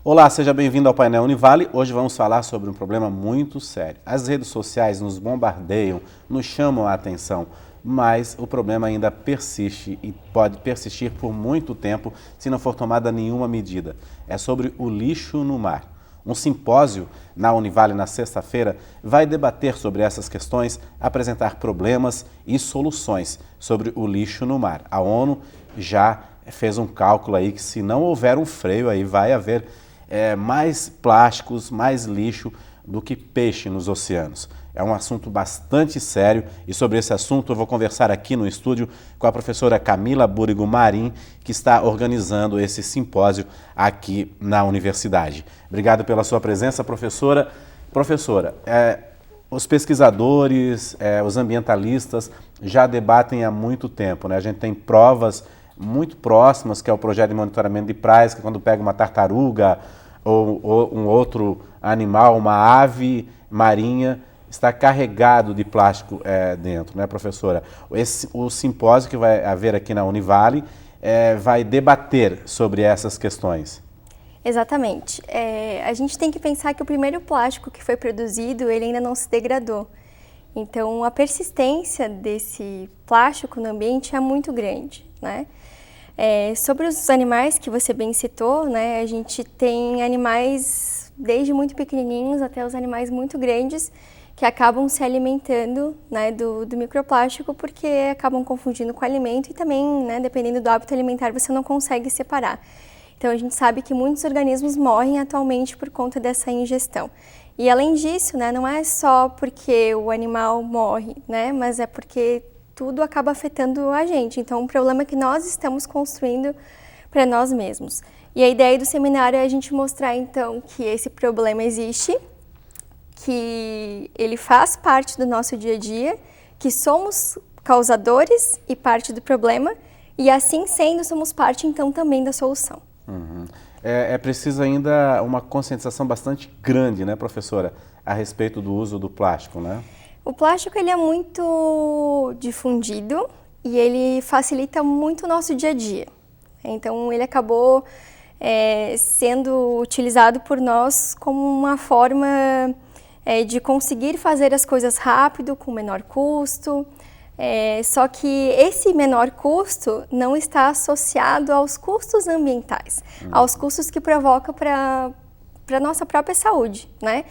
Olá, seja bem-vindo ao painel Univale. Hoje vamos falar sobre um problema muito sério. As redes sociais nos bombardeiam, nos chamam a atenção, mas o problema ainda persiste e pode persistir por muito tempo se não for tomada nenhuma medida. É sobre o lixo no mar. Um simpósio na Univale na sexta-feira vai debater sobre essas questões, apresentar problemas e soluções sobre o lixo no mar. A ONU já fez um cálculo aí que se não houver um freio aí vai haver mais plásticos, mais lixo do que peixe nos oceanos. É um assunto bastante sério e sobre esse assunto eu vou conversar aqui no estúdio com a professora Camila Búrigo Marim, que está organizando esse simpósio aqui na universidade. Obrigado pela sua presença, professora. Professora, os pesquisadores, os ambientalistas já debatem há muito tempo, né? A gente tem provas muito próximas, que é o projeto de monitoramento de praias, que quando pega uma tartaruga ou um outro animal, uma ave marinha, está carregado de plástico dentro, né, professora? O simpósio que vai haver aqui na Univale vai debater sobre essas questões. Exatamente. A gente tem que pensar que o primeiro plástico que foi produzido, ele ainda não se degradou. Então, a persistência desse plástico no ambiente é muito grande, né? Sobre os animais que você bem citou, né, a gente tem animais desde muito pequenininhos até os animais muito grandes que acabam se alimentando, né, do microplástico porque acabam confundindo com alimento e também, né, dependendo do hábito alimentar, você não consegue separar. Então, a gente sabe que muitos organismos morrem atualmente por conta dessa ingestão. E além disso, né, não é só porque o animal morre, né, mas é porque tudo acaba afetando a gente. Então, um problema que nós estamos construindo para nós mesmos. E a ideia do seminário é a gente mostrar, então, que esse problema existe, que ele faz parte do nosso dia a dia, que somos causadores e parte do problema, e assim sendo, somos parte, então, também da solução. Uhum. É preciso ainda uma conscientização bastante grande, né, professora, a respeito do uso do plástico, né? O plástico ele é muito difundido e ele facilita muito o nosso dia a dia. Então, ele acabou sendo utilizado por nós como uma forma de conseguir fazer as coisas rápido, com menor custo. Só que esse menor custo não está associado aos custos ambientais, aos custos que provoca para a nossa própria saúde, né?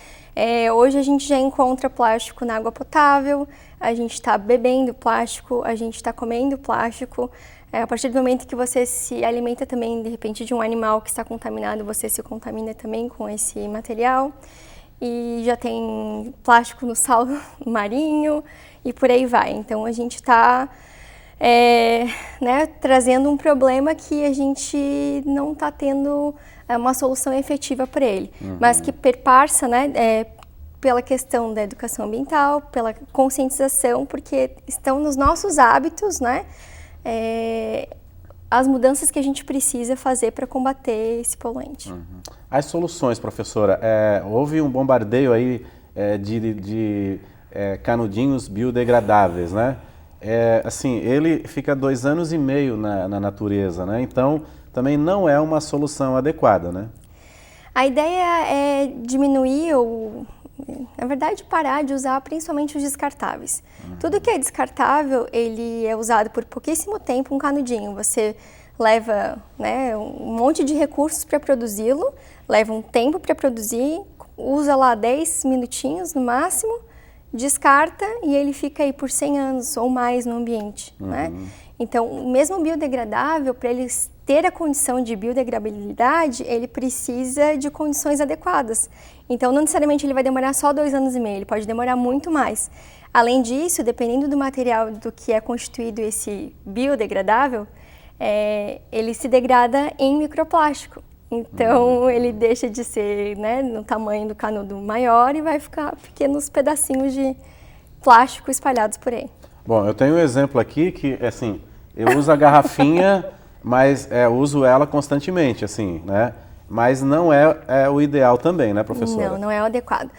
Hoje a gente já encontra plástico na água potável, a gente está bebendo plástico, a gente está comendo plástico. A partir do momento que você se alimenta também, de repente, de um animal que está contaminado, você se contamina também com esse material. E já tem plástico no sal marinho e por aí vai. Então a gente está trazendo um problema que a gente não está tendo uma solução efetiva para ele, mas que perpassa, né, pela questão da educação ambiental, pela conscientização, porque estão nos nossos hábitos, né, as mudanças que a gente precisa fazer para combater esse poluente. As soluções, professora, houve um bombardeio aí de canudinhos biodegradáveis, né? Assim, ele fica 2 anos e meio na natureza, né? Então, também não é uma solução adequada, né? A ideia é diminuir ou, na verdade, parar de usar principalmente os descartáveis. Tudo que é descartável, ele é usado por pouquíssimo tempo, um canudinho. Você leva, né, um monte de recursos para produzi-lo, leva um tempo para produzir, usa lá 10 minutinhos no máximo, descarta e ele fica aí por 100 anos ou mais no ambiente, né? Então, mesmo o biodegradável, para ele ter a condição de biodegradabilidade, ele precisa de condições adequadas. Então, não necessariamente ele vai demorar só 2 anos e meio, ele pode demorar muito mais. Além disso, dependendo do material do que é constituído esse biodegradável, ele se degrada em microplástico. Então, ele deixa de ser, né, no tamanho do canudo maior e vai ficar pequenos pedacinhos de plástico espalhados por aí. Bom, eu tenho um exemplo aqui que, assim, eu uso a garrafinha, mas uso ela constantemente, assim, né? Mas não é o ideal também, né, professora? Não é o adequado.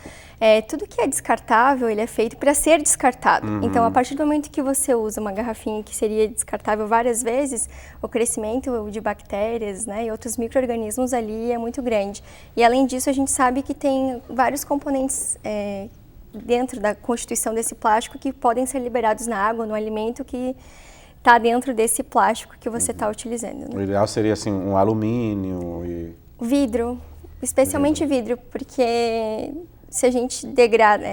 Tudo que é descartável, ele é feito para ser descartado. Então, a partir do momento que você usa uma garrafinha que seria descartável várias vezes, o crescimento de bactérias, né, e outros micro-organismos ali é muito grande. E, além disso, a gente sabe que tem vários componentes dentro da constituição desse plástico que podem ser liberados na água, no alimento que está dentro desse plástico que você está utilizando. Né? O ideal seria assim, um alumínio e... Vidro, especialmente vidro, porque se a gente degrada,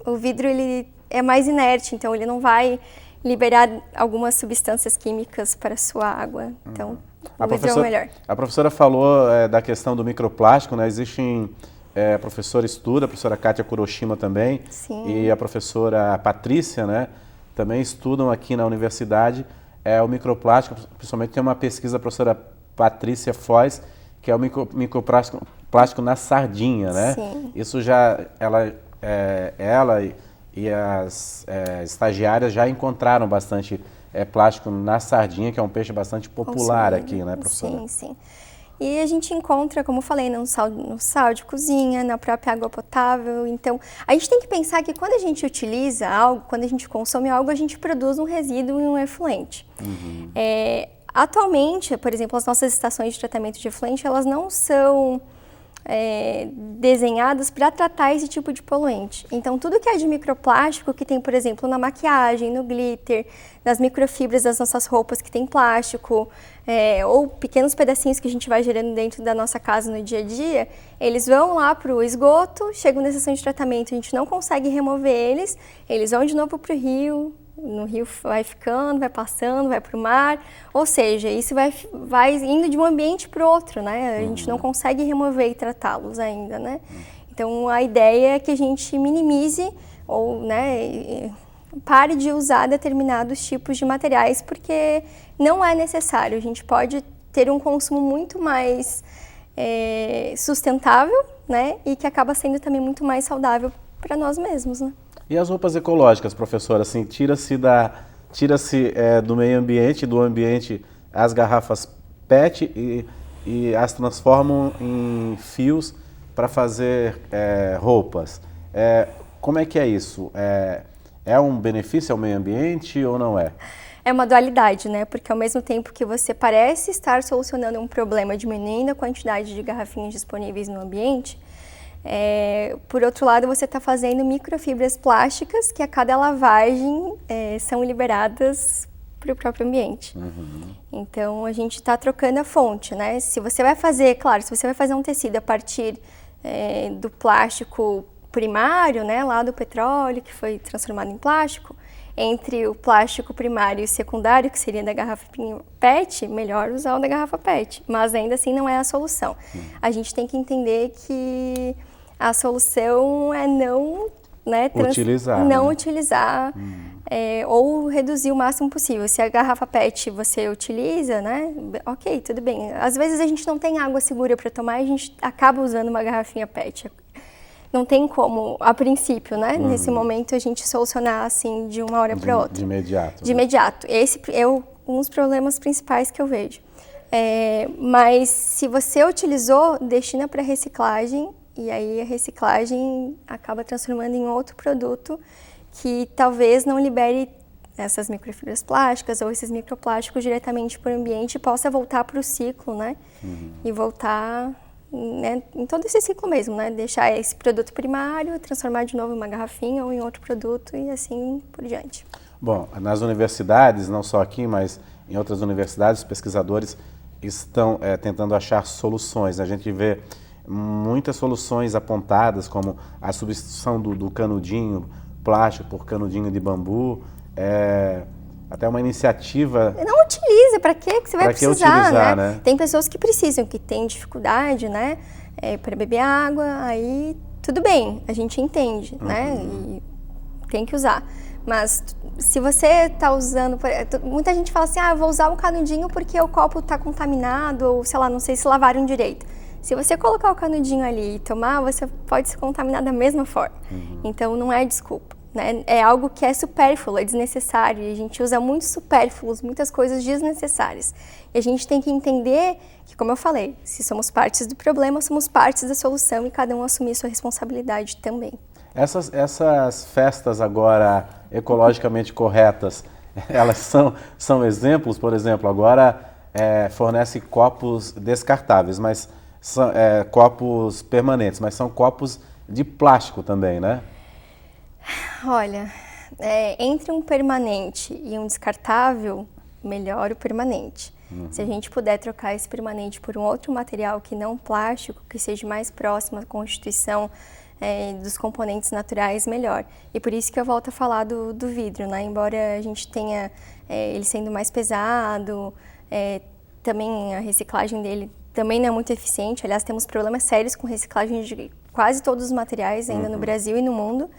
o vidro ele é mais inerte, então ele não vai liberar algumas substâncias químicas para a sua água. Então, o vidro é o melhor. A professora falou da questão do microplástico, né? Existem... a professora estuda, a professora Kátia Kuroshima também. Sim. E a professora Patrícia, né? Também estudam aqui na universidade o microplástico, principalmente tem uma pesquisa da professora Patrícia Foz, que é o microplástico na sardinha, né? Sim. Isso já, ela e as estagiárias já encontraram bastante plástico na sardinha, que é um peixe bastante popular aqui, né, professora? Sim, sim. E a gente encontra, como eu falei, no sal de cozinha, na própria água potável. Então, a gente tem que pensar que quando a gente utiliza algo, quando a gente consome algo, a gente produz um resíduo e um efluente. Atualmente, por exemplo, as nossas estações de tratamento de efluente, elas não são desenhadas para tratar esse tipo de poluente. Então, tudo que é de microplástico, que tem, por exemplo, na maquiagem, no glitter, nas microfibras das nossas roupas que tem plástico, ou pequenos pedacinhos que a gente vai gerando dentro da nossa casa no dia a dia, eles vão lá para o esgoto, chegam na estação de tratamento, a gente não consegue remover eles vão de novo para o rio, no rio vai ficando, vai passando, vai para o mar, ou seja, isso vai indo de um ambiente para o outro, né? A gente não consegue remover e tratá-los ainda, né? Então, a ideia é que a gente minimize ou, né, pare de usar determinados tipos de materiais, porque não é necessário. A gente pode ter um consumo muito mais sustentável, né? E que acaba sendo também muito mais saudável para nós mesmos, né? E as roupas ecológicas, professora, assim, tira-se do meio ambiente, do ambiente, as garrafas PET e as transformam em fios para fazer roupas. Como é que é isso? É um benefício ao meio ambiente ou não é? É uma dualidade, né? Porque ao mesmo tempo que você parece estar solucionando um problema diminuindo a quantidade de garrafinhas disponíveis no ambiente, por outro lado, você está fazendo microfibras plásticas que a cada lavagem são liberadas para o próprio ambiente. Então, a gente está trocando a fonte, né? Se você vai fazer, claro, se você vai fazer um tecido a partir do plástico primário, né, lá do petróleo, que foi transformado em plástico, entre o plástico primário e secundário, que seria da garrafa PET, melhor usar o da garrafa PET, mas ainda assim não é a solução. A gente tem que entender que a solução é não utilizar ou reduzir o máximo possível. Se a garrafa PET você utiliza, né, ok, tudo bem. Às vezes a gente não tem água segura para tomar e a gente acaba usando uma garrafinha PET. Não tem como, a princípio, né, nesse momento, a gente solucionar assim de uma hora para outra. De imediato. De imediato. Esse é um dos problemas principais que eu vejo. Mas se você utilizou, destina para reciclagem, e aí a reciclagem acaba transformando em outro produto que talvez não libere essas microfibras plásticas ou esses microplásticos diretamente para o ambiente e possa voltar para o ciclo, né? E voltar, né, em todo esse ciclo mesmo, né? Deixar esse produto primário, transformar de novo em uma garrafinha ou em outro produto e assim por diante. Bom, nas universidades, não só aqui, mas em outras universidades, os pesquisadores estão tentando achar soluções. A gente vê muitas soluções apontadas, como a substituição do canudinho plástico por canudinho de bambu, até uma iniciativa... Não utiliza, para que você vai precisar, utilizar, né? Tem pessoas que precisam, que têm dificuldade, né, para beber água, aí tudo bem, a gente entende, né, e tem que usar. Mas se você está usando, muita gente fala assim, eu vou usar o canudinho porque o copo está contaminado, ou sei lá, não sei se lavaram direito. Se você colocar o canudinho ali e tomar, você pode se contaminar da mesma forma. Então não é desculpa, né? É algo que é supérfluo, é desnecessário. E a gente usa muitos supérfluos, muitas coisas desnecessárias. E a gente tem que entender que, como eu falei, se somos partes do problema, somos partes da solução e cada um assumir sua responsabilidade também. Essas festas agora ecologicamente corretas, elas são exemplos, por exemplo, agora fornece copos descartáveis, mas são copos permanentes, mas são copos de plástico também, né? Olha, entre um permanente e um descartável, melhor o permanente. Se a gente puder trocar esse permanente por um outro material que não plástico, que seja mais próximo à constituição dos componentes naturais, melhor. E por isso que eu volto a falar do vidro, né? Embora a gente tenha ele sendo mais pesado, também a reciclagem dele também não é muito eficiente. Aliás, temos problemas sérios com reciclagem de quase todos os materiais ainda no Brasil e no mundo.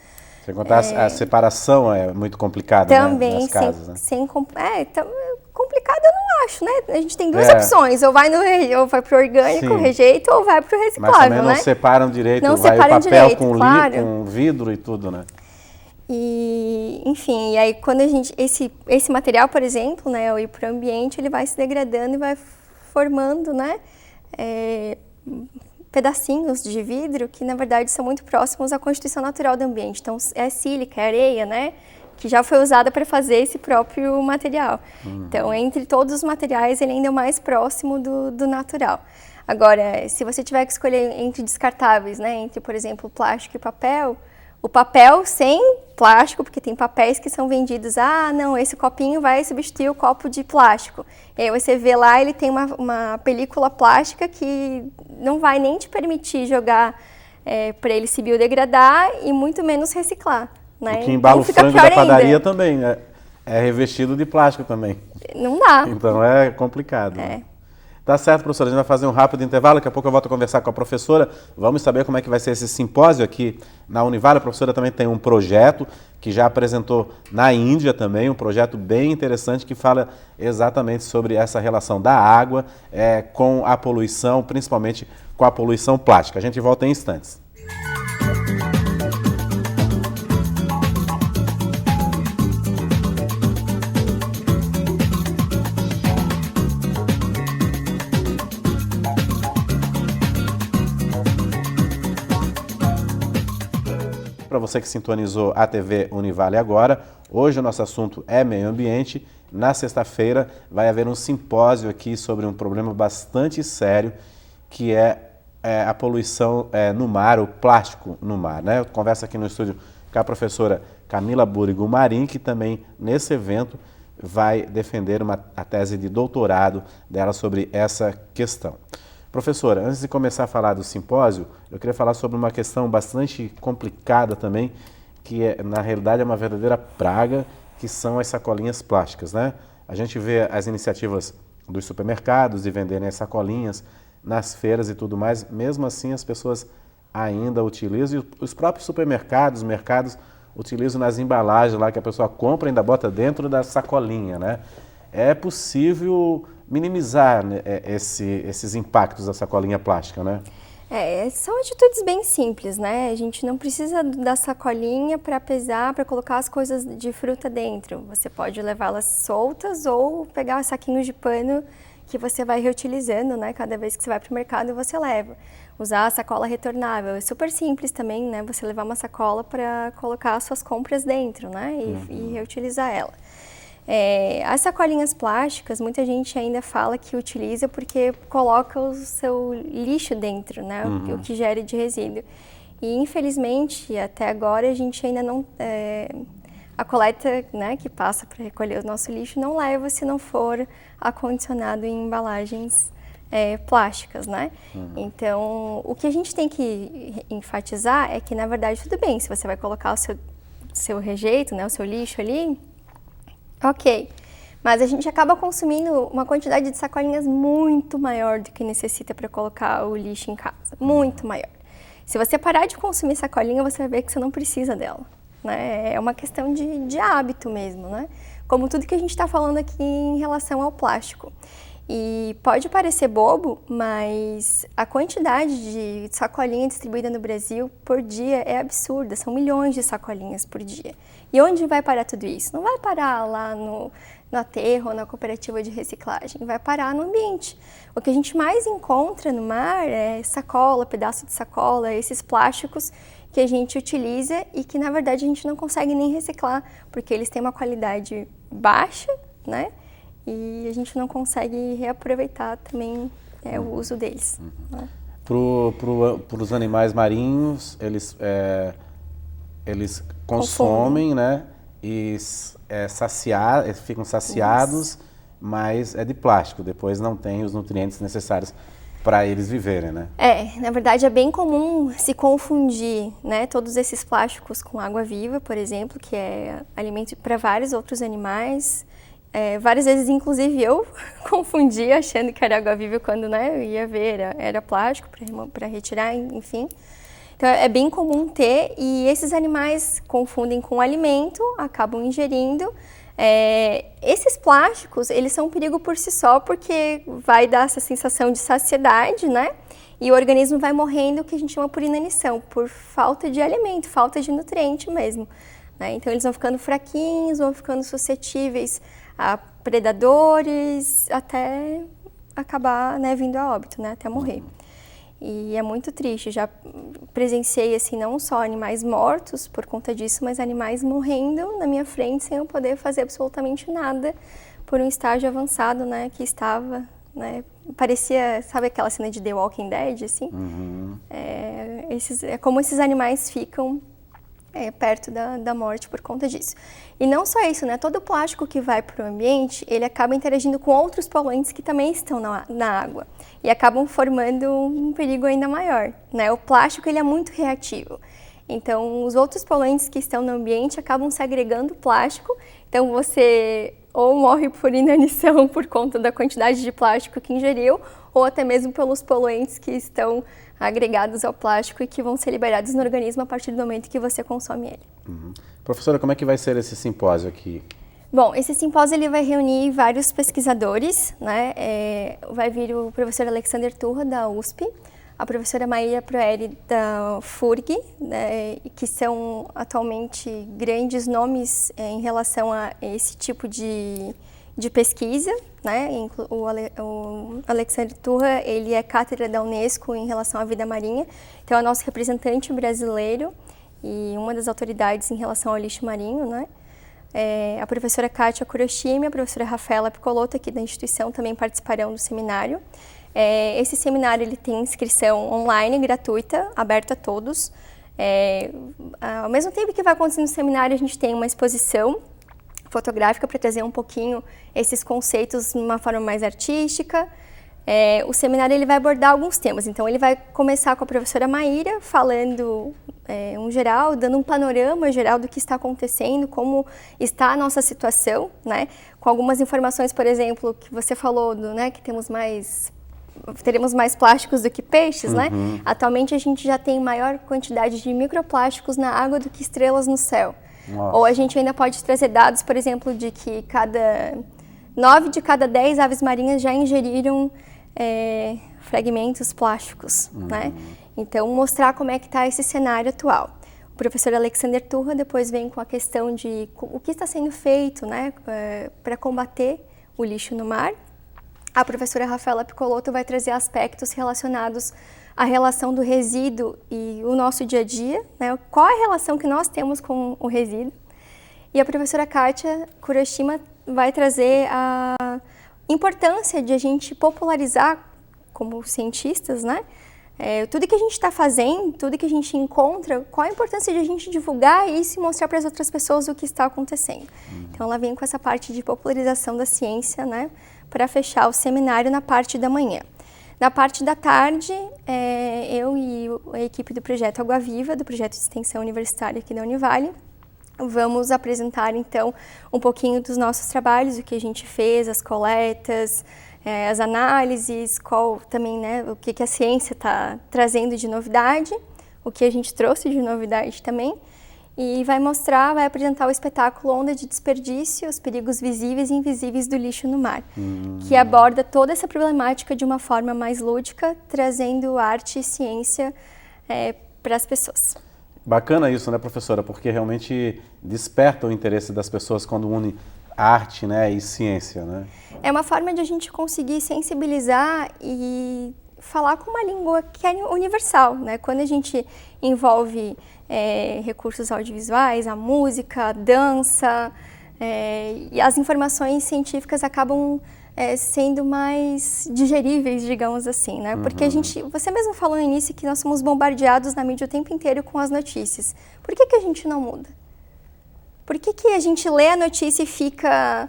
Sem contar, a separação é muito complicada, também, né, nas casas, né? Complicado eu não acho, né? A gente tem duas opções, ou vai pro orgânico, Sim. rejeito, ou vai pro reciclável, mas também né? não separam direito, não vai separam o papel direito, com claro. com vidro e tudo, né? E, enfim, e aí quando a gente, esse material, por exemplo, né, ao ir pro ambiente, ele vai se degradando e vai formando, né, pedacinhos de vidro que, na verdade, são muito próximos à constituição natural do ambiente. Então, é sílica, é areia, né? Que já foi usada para fazer esse próprio material. Então, entre todos os materiais, ele ainda é o mais próximo do natural. Agora, se você tiver que escolher entre descartáveis, né? Entre, por exemplo, plástico e papel, o papel sem plástico, porque tem papéis que são vendidos, não, esse copinho vai substituir o copo de plástico. E aí você vê lá, ele tem uma película plástica que não vai nem te permitir jogar para ele se biodegradar e muito menos reciclar. Né? O que embala o frango da padaria ainda. também é revestido de plástico também. Não dá. Então é complicado. Né? Tá certo, professora. A gente vai fazer um rápido intervalo. Daqui a pouco eu volto a conversar com a professora. Vamos saber como é que vai ser esse simpósio aqui na Univale. A professora também tem um projeto que já apresentou na Índia também, um projeto bem interessante que fala exatamente sobre essa relação da água com a poluição, principalmente com a poluição plástica. A gente volta em instantes. Para você que sintonizou a TV Univale agora, hoje o nosso assunto é meio ambiente. Na sexta-feira vai haver um simpósio aqui sobre um problema bastante sério, que é a poluição no mar, o plástico no mar, né? Eu converso aqui no estúdio com a professora Camila Búrigo Marim, que também nesse evento vai defender a tese de doutorado dela sobre essa questão. Professora, antes de começar a falar do simpósio, eu queria falar sobre uma questão bastante complicada também, que na realidade é uma verdadeira praga, que são as sacolinhas plásticas, né? A gente vê as iniciativas dos supermercados de venderem as sacolinhas nas feiras e tudo mais, mesmo assim as pessoas ainda utilizam, e os próprios supermercados, mercados, utilizam nas embalagens lá que a pessoa compra e ainda bota dentro da sacolinha, né? É possível minimizar, né, esses impactos da sacolinha plástica, né? São atitudes bem simples, né? A gente não precisa da sacolinha para pesar, para colocar as coisas de fruta dentro. Você pode levá-las soltas ou pegar saquinhos de pano que você vai reutilizando, né? Cada vez que você vai para o mercado, você leva. Usar a sacola retornável. É super simples também, né? Você levar uma sacola para colocar as suas compras dentro, né? E reutilizar ela. As sacolinhas plásticas, muita gente ainda fala que utiliza porque coloca o seu lixo dentro, né? O que gera de resíduo. E infelizmente, até agora, a gente ainda não... a coleta, né, que passa para recolher o nosso lixo não leva se não for acondicionado em embalagens plásticas, né? Então, o que a gente tem que enfatizar é que, na verdade, tudo bem, se você vai colocar o seu rejeito, né, o seu lixo ali, ok, mas a gente acaba consumindo uma quantidade de sacolinhas muito maior do que necessita para colocar o lixo em casa, muito maior. Se você parar de consumir sacolinha, você vai ver que você não precisa dela, né? É uma questão de hábito mesmo, né? Como tudo que a gente está falando aqui em relação ao plástico. E pode parecer bobo, mas a quantidade de sacolinha distribuída no Brasil por dia é absurda, são milhões de sacolinhas por dia. E onde vai parar tudo isso? Não vai parar lá no aterro ou na cooperativa de reciclagem, vai parar no ambiente. O que a gente mais encontra no mar é sacola, pedaço de sacola, esses plásticos que a gente utiliza e que, na verdade, a gente não consegue nem reciclar, porque eles têm uma qualidade baixa, né? E a gente não consegue reaproveitar também o uso deles. Né? Para os animais marinhos, eles consomem, né? E eles ficam saciados, isso. Mas é de plástico, depois não tem os nutrientes necessários para eles viverem, né? Na verdade é bem comum se confundir, né, todos esses plásticos com água viva, por exemplo, que é alimento para vários outros animais. Várias vezes, inclusive, eu confundi achando que era água viva quando, né, eu ia ver, era plástico para retirar, enfim. Então é bem comum ter, e esses animais confundem com alimento, acabam ingerindo. Esses plásticos, eles são um perigo por si só, porque vai dar essa sensação de saciedade, né? E o organismo vai morrendo, o que a gente chama por inanição, por falta de alimento, falta de nutriente mesmo. Né? Então eles vão ficando fraquinhos, vão ficando suscetíveis a predadores, até acabar, né, vindo a óbito, né? Até morrer. E é muito triste, já presenciei assim, não só animais mortos por conta disso, mas animais morrendo na minha frente sem eu poder fazer absolutamente nada por um estágio avançado, né, que estava, né, parecia, sabe aquela cena de The Walking Dead, assim? Uhum. É como esses animais ficam perto da morte por conta disso. E não só isso, né? Todo o plástico que vai para o ambiente, ele acaba interagindo com outros poluentes que também estão na água e acabam formando um perigo ainda maior, né? O plástico, ele é muito reativo. Então, os outros poluentes que estão no ambiente acabam se agregando plástico. Então, você ou morre por inanição por conta da quantidade de plástico que ingeriu, ou até mesmo pelos poluentes que estão agregados ao plástico e que vão ser liberados no organismo a partir do momento que você consome ele. Uhum. Professora, como é que vai ser esse simpósio aqui? Bom, esse simpósio ele vai reunir vários pesquisadores, né? Vai vir o professor Alexander Turra, da USP, a professora Maíra Proeri, da FURG, né? Que são atualmente grandes nomes em relação a esse tipo de pesquisa, né? O Alexander Turra, ele é cátedra da Unesco em relação à vida marinha, então é o nosso representante brasileiro e uma das autoridades em relação ao lixo marinho, né? A professora Kátia Kuroshima e a professora Rafaela Piccolotto, aqui da instituição, também participarão do seminário. Esse seminário ele tem inscrição online, gratuita, aberta a todos. Ao mesmo tempo que vai acontecer no seminário, a gente tem uma exposição fotográfica para trazer um pouquinho esses conceitos de uma forma mais artística. O seminário ele vai abordar alguns temas, então ele vai começar com a professora Maíra falando geral, dando um panorama geral do que está acontecendo, como está a nossa situação, né? Com algumas informações, por exemplo, que você falou, né, que teremos mais plásticos do que peixes, né? Atualmente a gente já tem maior quantidade de microplásticos na água do que estrelas no céu. Nossa. Ou a gente ainda pode trazer dados, por exemplo, de que 9 de cada 10 aves marinhas já ingeriram fragmentos plásticos, né? Então, mostrar como é que está esse cenário atual. O professor Alexander Turra depois vem com a questão de o que está sendo feito, né, para combater o lixo no mar. A professora Rafaela Piccolotto vai trazer aspectos relacionados à relação do resíduo e o nosso dia a dia, né? Qual é a relação que nós temos com o resíduo. E a professora Kátia Kuroshima vai trazer a importância de a gente popularizar, como cientistas, né? Tudo que a gente está fazendo, tudo que a gente encontra, qual a importância de a gente divulgar isso e mostrar para as outras pessoas o que está acontecendo. Então, ela vem com essa parte de popularização da ciência, né? Para fechar o seminário na parte da manhã. Na parte da tarde, eu e a equipe do projeto Água Viva, do projeto de extensão universitária aqui da Univale, vamos apresentar então um pouquinho dos nossos trabalhos, o que a gente fez, as coletas, as análises, também, né, o que a ciência está trazendo de novidade, o que a gente trouxe de novidade também. E vai apresentar o espetáculo Onda de Desperdício, os perigos visíveis e invisíveis do lixo no mar, que aborda toda essa problemática de uma forma mais lúdica, trazendo arte e ciência para as pessoas. Bacana isso, né, professora? Porque realmente desperta o interesse das pessoas quando une arte, né, e ciência, né? É uma forma de a gente conseguir sensibilizar e falar com uma língua que é universal, né? Quando a gente envolve recursos audiovisuais, a música, a dança, e as informações científicas acabam sendo mais digeríveis, digamos assim, né? Porque você mesmo falou no início que nós somos bombardeados na mídia o tempo inteiro com as notícias. Por que a gente não muda? Por que a gente lê a notícia e fica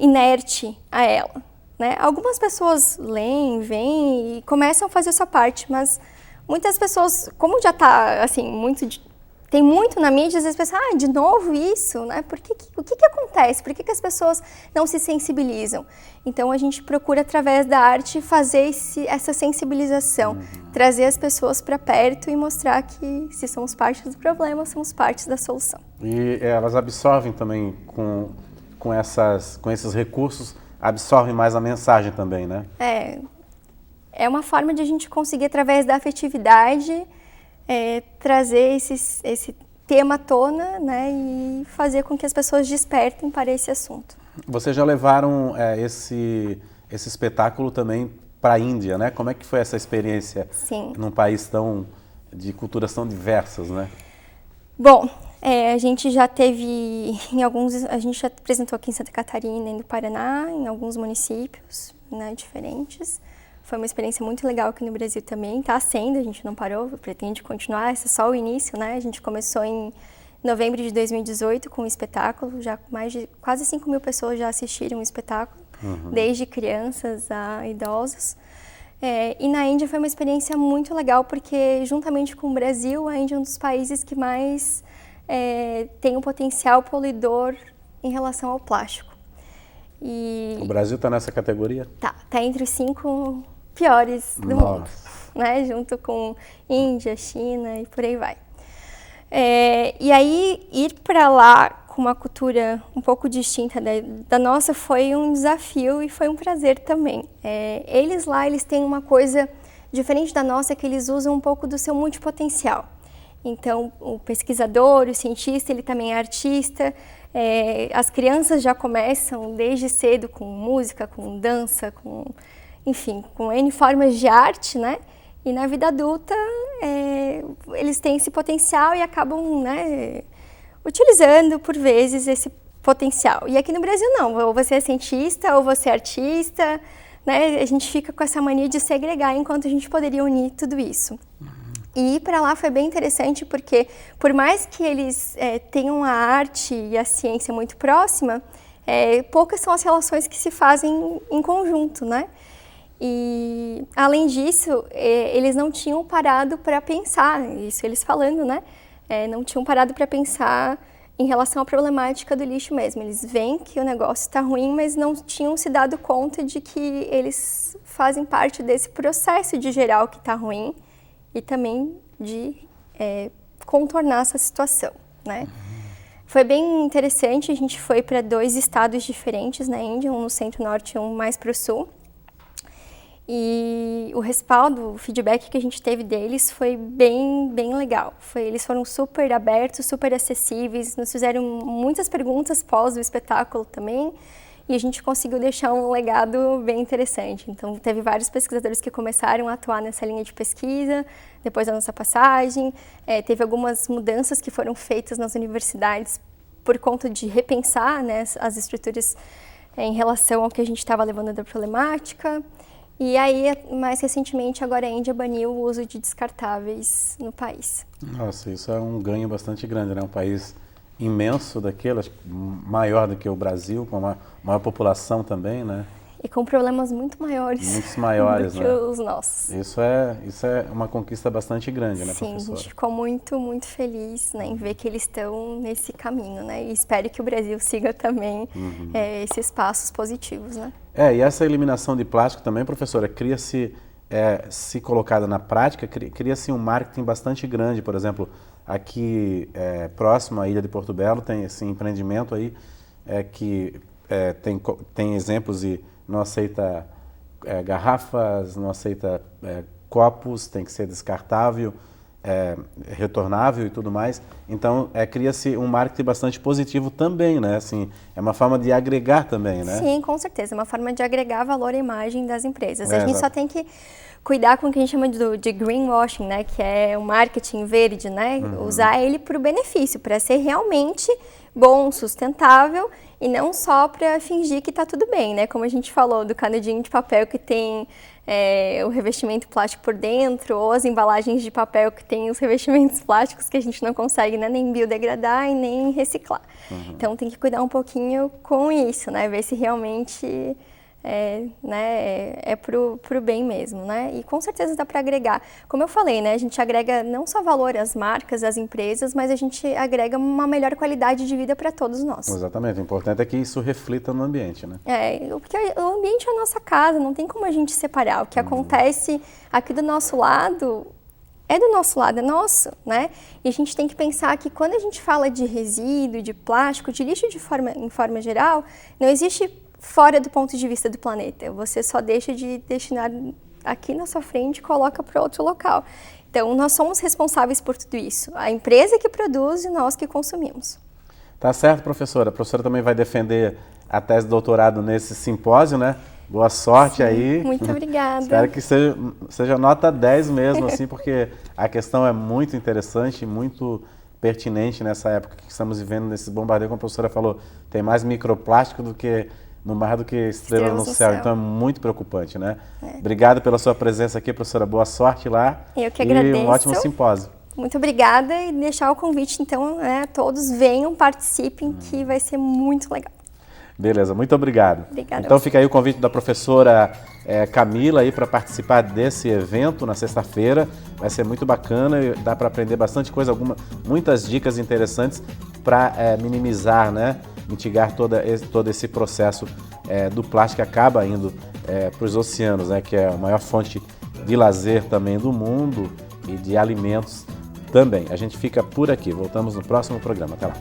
inerte a ela? Né? Algumas pessoas leem, veem e começam a fazer a sua parte, mas muitas pessoas, como já está assim, tem muito na mídia, às vezes pensam, de novo isso, né? O que acontece? Por que as pessoas não se sensibilizam? Então a gente procura, através da arte, fazer essa sensibilização, trazer as pessoas para perto e mostrar que, se somos parte do problema, somos parte da solução. E elas absorvem também, com esses recursos, absorvem mais a mensagem também, né? É uma forma de a gente conseguir, através da afetividade, trazer esse tema à tona, né, e fazer com que as pessoas despertem para esse assunto. Vocês já levaram esse espetáculo também para a Índia, né? Como é que foi essa experiência? Sim. Num país de culturas tão diversas, né? Bom, a gente já teve a gente já apresentou aqui em Santa Catarina e no Paraná, em alguns municípios, né, diferentes. Foi uma experiência muito legal aqui no Brasil também, está sendo, a gente não parou, pretende continuar, esse é só o início, né? A gente começou em novembro de 2018 com o espetáculo, já mais de quase 5.000 pessoas já assistiram o espetáculo, desde crianças a idosos. E na Índia foi uma experiência muito legal, porque juntamente com o Brasil, a Índia é um dos países que mais tem um potencial poluidor em relação ao plástico. O Brasil está nessa categoria? Tá entre os 5 piores do mundo, né? Junto com Índia, China e por aí vai. E aí, ir para lá com uma cultura um pouco distinta da nossa foi um desafio e foi um prazer também. Eles têm uma coisa diferente da nossa, que eles usam um pouco do seu multipotencial. Então, o pesquisador, o cientista, ele também é artista. As crianças já começam desde cedo com música, com dança, enfim, com N formas de arte, né? E na vida adulta, eles têm esse potencial e acabam, né, utilizando, por vezes, esse potencial. E aqui no Brasil, não. Ou você é cientista, ou você é artista, né? A gente fica com essa mania de segregar, enquanto a gente poderia unir tudo isso. E ir para lá foi bem interessante, porque por mais que eles tenham a arte e a ciência muito próxima, poucas são as relações que se fazem em conjunto, né? E, além disso, eles não tinham parado para pensar, isso eles falando, né? Não tinham parado para pensar em relação à problemática do lixo mesmo. Eles veem que o negócio está ruim, mas não tinham se dado conta de que eles fazem parte desse processo de geral que está ruim e também de contornar essa situação, né? Foi bem interessante, a gente foi para 2 estados diferentes na Índia, um no centro-norte e um mais para o sul. E o respaldo, o feedback que a gente teve deles foi bem legal. Eles foram super abertos, super acessíveis, nos fizeram muitas perguntas pós o espetáculo também, e a gente conseguiu deixar um legado bem interessante. Então, teve vários pesquisadores que começaram a atuar nessa linha de pesquisa, depois da nossa passagem. Teve algumas mudanças que foram feitas nas universidades por conta de repensar, né, as estruturas em relação ao que a gente estava levando da problemática. E aí, mais recentemente, agora a Índia baniu o uso de descartáveis no país. Nossa, isso é um ganho bastante grande, né? Um país imenso daquele, acho que maior do que o Brasil, com uma maior população também, né? E com problemas muito maiores, maiores, do que né? os nossos. Isso é uma conquista bastante grande, né, Sim, professora? a gente ficou muito feliz, né, em ver que eles estão nesse caminho, né? E espero que o Brasil siga também esses passos positivos, né? E essa eliminação de plástico também, professora, cria-se, se colocada na prática, cria-se um marketing bastante grande. Por exemplo, aqui próximo à Ilha de Porto Belo tem esse empreendimento aí que tem exemplos e não aceita garrafas, não aceita copos, tem que ser descartável, retornável e tudo mais. Então, cria-se um marketing bastante positivo também, né? Assim, é uma forma de agregar também, né? Sim, com certeza. É uma forma de agregar valor à imagem das empresas. A gente só tem que cuidar com o que a gente chama de greenwashing, né? Que é o marketing verde, né? Usar ele para o benefício, para ser realmente bom, sustentável e não só para fingir que está tudo bem, né? Como a gente falou do canudinho de papel que tem o revestimento plástico por dentro, ou as embalagens de papel que tem os revestimentos plásticos que a gente não consegue, né, nem biodegradar e nem reciclar. Então tem que cuidar um pouquinho com isso, né? Ver se realmente é pro bem mesmo, né? E com certeza dá para agregar. Como eu falei, né? A gente agrega não só valor às marcas, às empresas, mas a gente agrega uma melhor qualidade de vida para todos nós. Exatamente. O importante é que isso reflita no ambiente, né? Porque o ambiente é a nossa casa, não tem como a gente separar. O que acontece aqui do nosso lado é do nosso lado, é nosso, né? E a gente tem que pensar que quando a gente fala de resíduo, de plástico, de lixo em forma geral, não existe fora do ponto de vista do planeta. Você só deixa de destinar aqui na sua frente e coloca para outro local. Então, nós somos responsáveis por tudo isso. A empresa que produz e nós que consumimos. Tá certo, professora. A professora também vai defender a tese de doutorado nesse simpósio, né? Boa sorte. Sim, aí. Muito obrigada. Espero que seja nota 10 mesmo, assim, porque a questão é muito interessante, muito pertinente nessa época que estamos vivendo, nesse bombardeio, como a professora falou, tem mais microplástico no mar do que estrela no céu. Então é muito preocupante, né? Obrigado pela sua presença aqui, professora. Boa sorte lá. Eu que agradeço. E um ótimo simpósio. Muito obrigada e deixar o convite, então, todos venham, participem, que vai ser muito legal. Beleza, muito obrigado. Obrigada. Então fica aí o convite da professora Camila aí para participar desse evento na sexta-feira. Vai ser muito bacana e dá para aprender bastante coisa, muitas dicas interessantes para minimizar, né? Mitigar todo esse processo do plástico que acaba indo para os oceanos, né? Que é a maior fonte de lazer também do mundo e de alimentos também. A gente fica por aqui. Voltamos no próximo programa. Até lá.